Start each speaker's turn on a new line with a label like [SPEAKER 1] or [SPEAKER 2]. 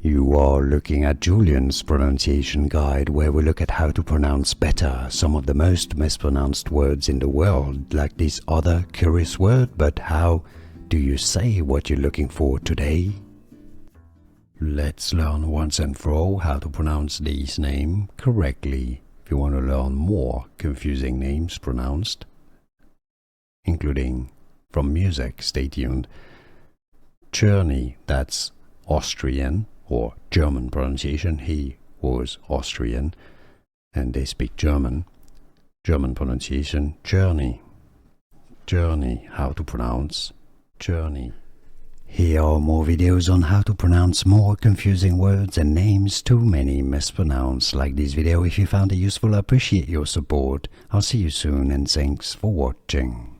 [SPEAKER 1] You are looking at Julian's pronunciation guide, where we look at how to pronounce better some of the most mispronounced words in the world, like this other curious word. But how do you say what you're looking for today? Let's learn once and for all how to pronounce this name correctly. If you want to learn more confusing names pronounced, including from music, stay tuned. Czerny, that's Austrian or German pronunciation. He was Austrian and they speak German. German pronunciation, Czerny. Czerny, how to pronounce Czerny. Here are more videos on how to pronounce more confusing words and names too many mispronounced. Like this video if you found it useful. I appreciate your support. I'll see you soon and thanks for watching.